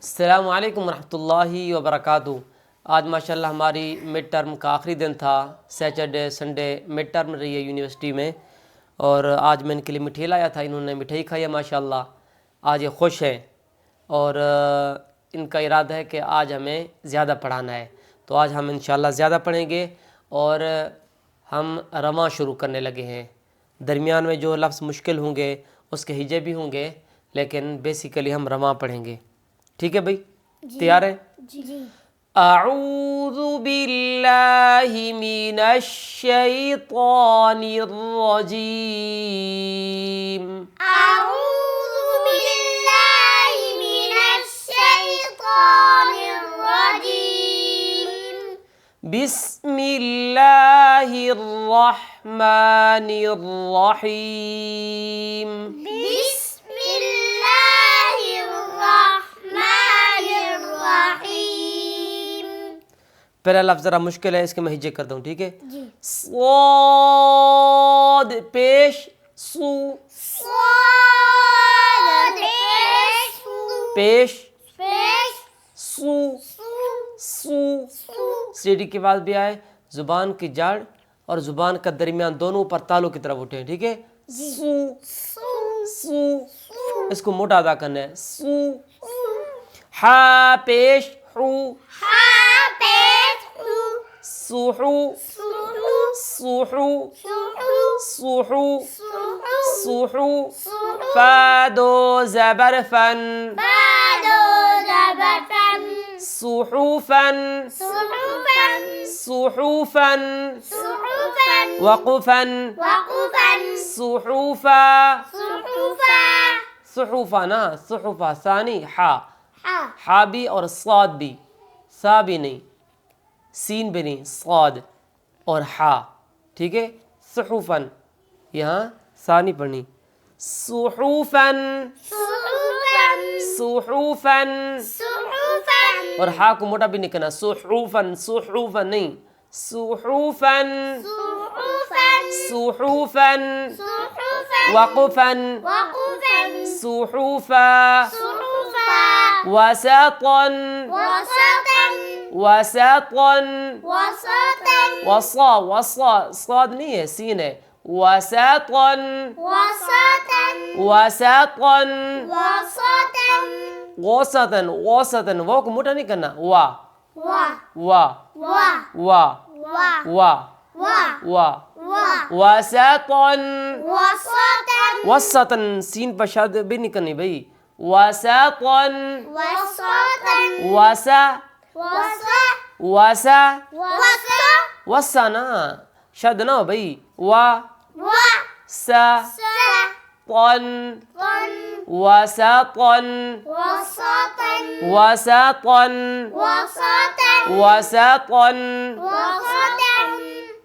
अस्सलामु अलैकुम रहमतुल्लाहि व बरकातुहू। आज माशाल्लाह हमारी मिड टर्म का आखिरी दिन था। सैटरडे संडे मिड टर्म रही है यूनिवर्सिटी में, और आज मैं इनके लिए मिठाई लाया था। इन्होंने मिठाई खाई है माशाल्लाह। आज ये खुश हैं और इनका इरादा है कि आज हमें ज़्यादा पढ़ाना है, तो आज हम इंशाल्लाह ज़्यादा पढ़ेंगे और हम रमा शुरू करने लगे हैं। दरमियान में जो लफ्ज़ मुश्किल होंगे उसके हिजे भी होंगे, लेकिन बेसिकली हम रमा पढ़ेंगे। ठीक है भाई, तैयार है? जी। अऊज़ु बिल्लाहि मिनश शैतानिर रजीम। अऊज़ु बिल्लाहि मिनश शैतानिर रजीम। बिस्मिल्लाहिर रहमानिर रहीम। बिस्मिल्लाहिर रहमानिर रहीम। पहला लफ्ज़ ज़रा मुश्किल है, इसके मैं हिज्जे करता हूँ। ठीक है? जी। स्वाद पेश सू, स्वाद पेश पेश सू, सू। सू सीढ़ी के बाद भी आए, जुबान की जड़ और जुबान का दरमियान दोनों ऊपर तालू की तरफ उठे। ठीक है? सू, सू। इसको मोटा अदा करना है। सू। हा पेश हू, हा पेश हू सूहू, सुहू सूहू, सुहू सूहू, सुहू सूहू। सुहू फादो ज़बर फन, बादो ज़बरफन सुहूफन, सुहुफन सुहूफन। सुहुफन वक़ुफन, वक़ुफन सुहूफा, सुहुफा सुहूफा ना सुहूफा। सानी हा, हा हा भी और साद भी, सा भी नहीं, सीन भी नहीं, साद और हा। ठीक है? सुहूफन, यहाँ सा नहीं पढ़नी। सुहूफन, सुहुफन सुहूफन। सुहुफन और हा को मोटा भी नहीं करना। सुहूफन, सुहूफन नहीं, सुहूफन, सुहुफन सुहूफन। सुहुफन वक़ुफन, वक़ुफन सुहूफा। सुहुफा वसतन, वसतन वसतन। वसतन वसा, वसा साद नहीं है, सीन है। वसतन, वसतन वसतन। वसतन वसतन, वसतन। वो को मोटा नहीं करना। वा, वा वा, वा वा, वा वा, वा वा। वा वसतन, वसतन वसतन। सीन पर शद भी नहीं करनी भाई। वसतन, वसतन वसा, वसा वसा। वसा वसा ना, शद ना हो भाई। वा, वा सा, सा तन, तन वसतन, वसतन वसतन, वसतन वसतन। वसतन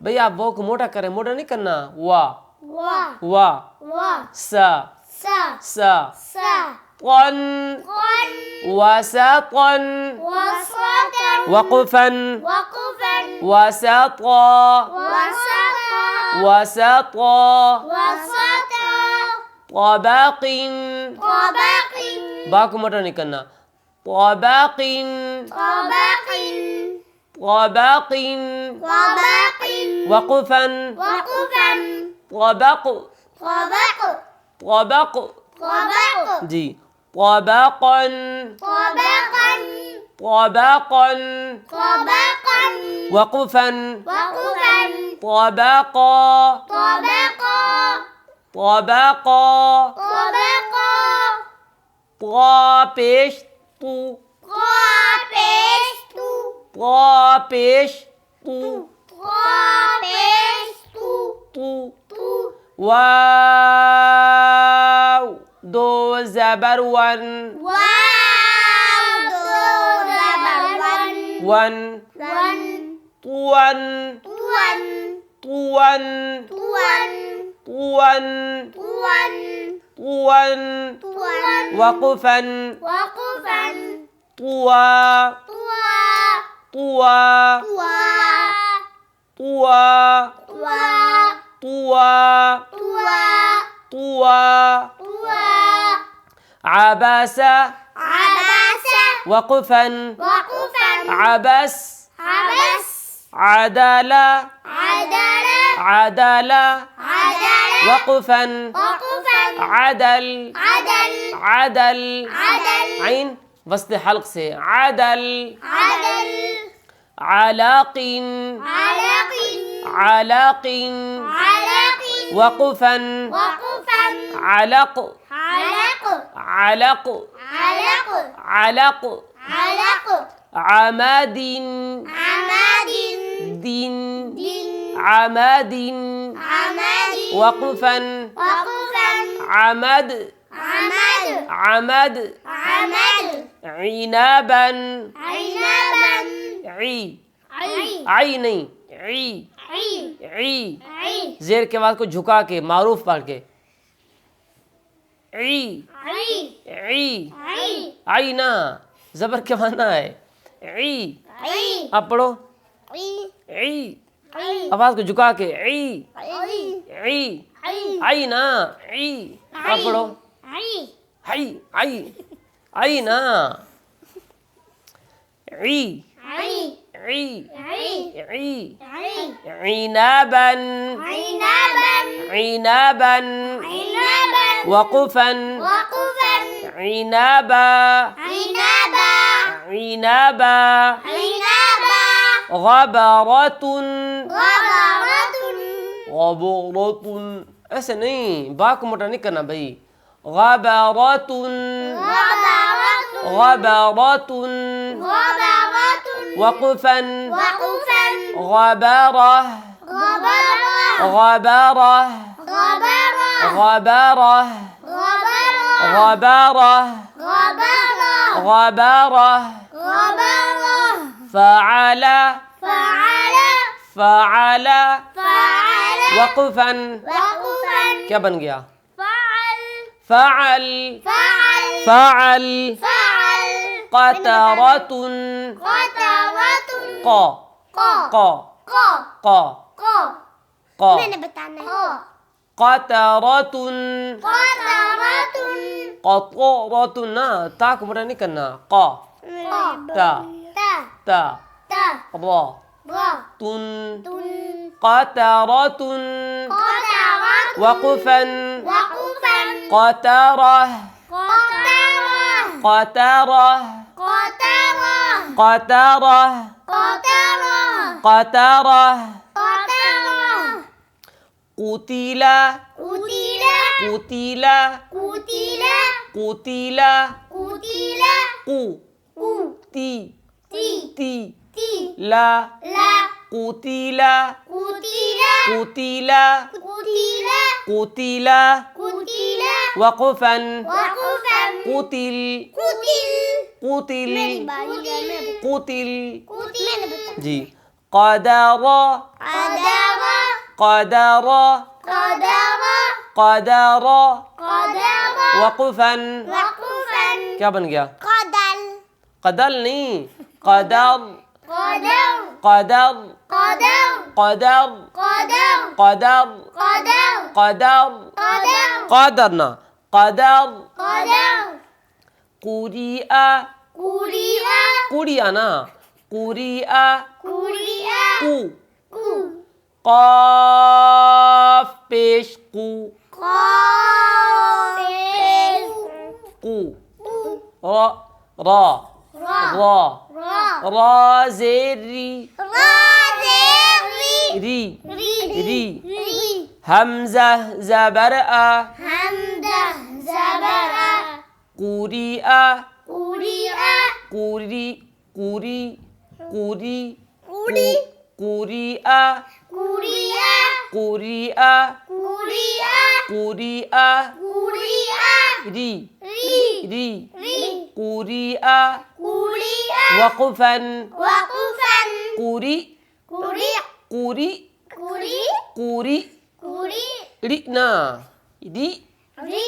भाई आप वो को मोटा करें, मोटा नहीं करना। वा, वा वा, वा सा, सा सा। सा तन, قن वसतन। وسطا वक़ुफन, وقفا वसता, وسطا वसता। وسطا तबक़िन, طبق बा को मोटा नहीं करना। तबक़िन, طبق तबक़िन। طبق वक़ुफन, وقفا तबक़, طبق तबक़। طبق जी। तबक़न, طبقا तबक़न। طبقا वक़ुफन, وقفا तबक़ा, طبقا तबक़ा। طبقا ता पेश तू, قابشت ता पेश तू, قابشت तू। تو वाव दो ज़बर वन, واو دو زبر वन। ون तुवन, توان तुवन, توان तुवन, توان तुवन। توان वक़ुफन, وقفا तुवा, طوى तुवा, طوى तुवा, طوى طوى، طوى طوى. طوى عبس عبس वक़फ़न वक़फ़न अबस अबस अदल अदल अदल अदल वक़फ़न वक़फ़न अदल अदल अदल अदल ऐन वस्ते हल्क से अदल अदल अलाक़िन अलक़िन अलाक़िन अलक़िन वक़फ़न वक़फ़न अलक़ अलक़ अलक़ अलक़ अलक़ अलक़ अमदिन अमदिन दिन दिन अमदिन अमदिन वक़फ़न वक़फ़न अमद अमद अमद अमद इनाबन इनाबन ई आई आई नहीं ई आई ई आई जेर के बाद को झुका के मारूफ पढ़ के ई आई ई आई आई ना जबर के माना है ई आई अब पढ़ो आई ई आई आवाज को झुका के ई आई ई आई आई ना ई अब पढ़ो आई आई आई आई ना ई आई ई आई ई आई इनाबन इनाबन इनाबन इनाबन वक़फ़न वक़फ़न इनाबा इनाबा इनाबा इनाबा गबरतुन गबरतुन गबरतुन ऐसे नहीं बा को मोटा नहीं करना भाई गबरतुन गबरतुन गबरतुन गबरतुन वक़फ़न वक़फ़न गबरह गबरह गबरह गबरह गबरह गबरह गबरह गबरह गबरह गबरह फ़अल फ़अल फ़अल फ़अल वक़फ़न वक़फ़न क्या बन गया फ़अल फ़अल फ़अल फ़अल फ़अल क़तरतुन क़तरतुन क़ क़ क़ क़ क़ क़ क़ मैंने बताना है क़तरतुन क़तरतुन क़तरतुन ना ता को मोटा नहीं करना क़ ता ता ता ता र र तुन तुन क़तरतुन क़तरतुन वक़फ़न वक़फ़न क़तरह क़तरह क़तरह क़तरह क़तरह क़तरह क़तरह क़तरह क़ुतिला क़ुतिला क़ुतिला क़ुतिला क़ुतिला क़ुतिला क़ु क़ु ती ती ती ती ला ला क़ुतिला क़ुतिला क़ुतिला क़ुतिला क़ुतिला क़ुतिला वक़फ़न वक़फ़न क़ुतिल क़ुतिल क़ुतिल क़ुतिल मैंने बताया जी क़दर क़दर क़दर क़दर क़दर क़दर वक़फ़न वक़फ़न क्या बन गया क़दल क़दल नहीं क़दर क़दर क़दर क़दर क़दर क़दर क़दर क़दर क़दर क़दर क़दर ना क़दर क़दर क़ुरिआ क़ुरिया कुड़िया ना क़ुरिआ क़ुरिया कु क़ु क़ाफ पेश कु क़ाफ़ कु क़ु र र रा र रा रा ज़ेरी राज़ेरी री री री री हमज़ा ज़बरअ हमदा ज़बरा क़ुरिआ क़ुरिया कुरी कुरी कुरी कुरी कुरिआ क़ुरिया कुरिआ क़ुरिया कुरिआ क़ुरिया री री री री कुरिआ क़ुरिया वक़फ़न वक़फ़न कुरी क़ुरी कुरी क़ुरी कुरी क़ुरी री ना री री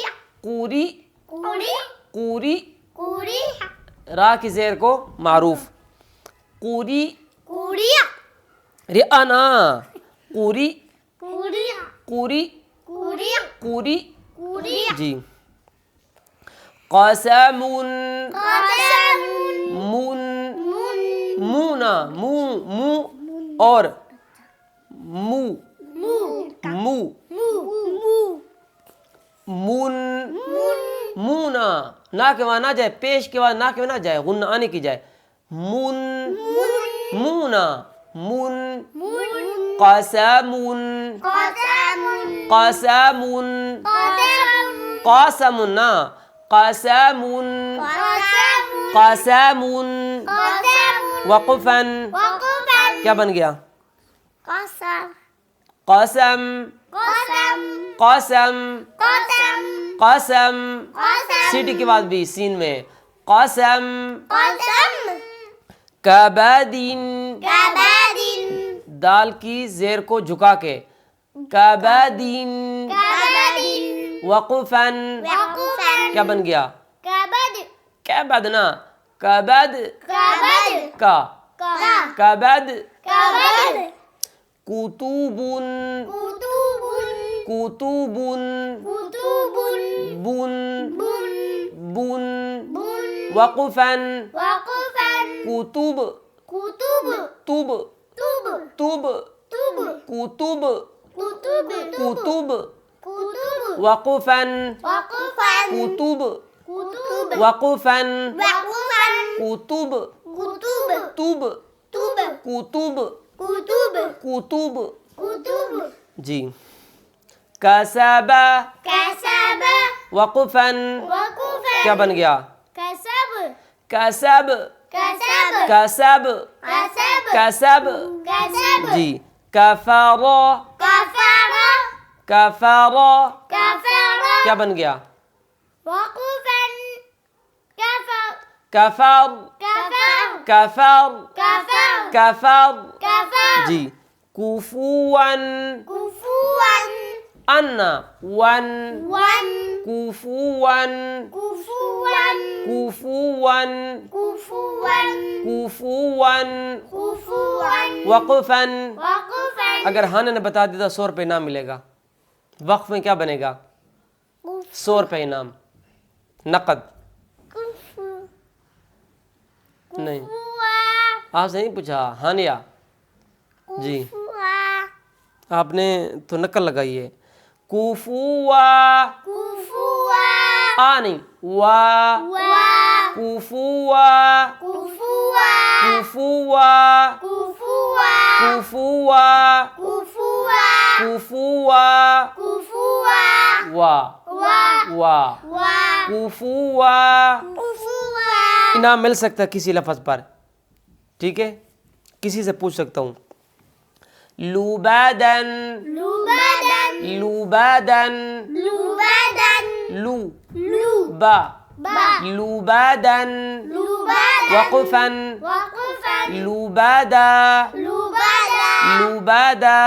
कुरी क़ुरी कुरी क़ुरी रा की ज़ेर को मारूफ कुरी क़ुरिया रिआ ना कुरी क़ुरिया कुरी क़ुरिया कुरी क़ुरिया जी क़समुन क़सम और मु मु मून मूना ना के वहां ना जाए, पेश के बाद ना के वहां ना जाए, गुन्ना आने की जाए। मून मूना मून क़समुन क़समुन क़समुन ना क़समुन क़समुन वक़फ़न क्या बन गया? क़सम क़सम क़सम सीटी के बाद भी सीन में क़सम कबादिन दाल की जेर को झुका के कबादिन वक़फ़न क्या बन गया? कबद ना कबद का कबद कुतुबुन कुतुबुन बुन बुन वक़फ़न कुतुब तुब तुब कुतुब कुतुब वक़फ़न कुतुब वक़फ़न कुतुब तुब कुतुब कुतुब जी। कसबा वक़फ़न क्या बन गया? कसब कसब कसब जी। कफ़रा कफ़रा क्या बन गया? कफ़र कफ़र कफ़र जी। कुफुवन अन्ना वन कुफुवन कुफुवन कुफुवन वक़फ़न अगर हाँ ने बता दिया तो 100 रुपये इनाम मिलेगा। वक़्फ़ में क्या बनेगा? 100 रुपये इनाम नकद। नहीं आपसे नहीं पूछा। हानिया जी आपने तो नकल लगाई है। कुफुआ आ नहीं वा कुफुआ कुफुआ कुफुआ कुफुआ वा वा कुफुआ इनाम मिल सकता है किसी लफ्ज़ पर, ठीक है? किसी से पूछ सकता हूँ। लुबादन लुबादन लू बा लुबादन वक़फ़न लुबादा लुबादा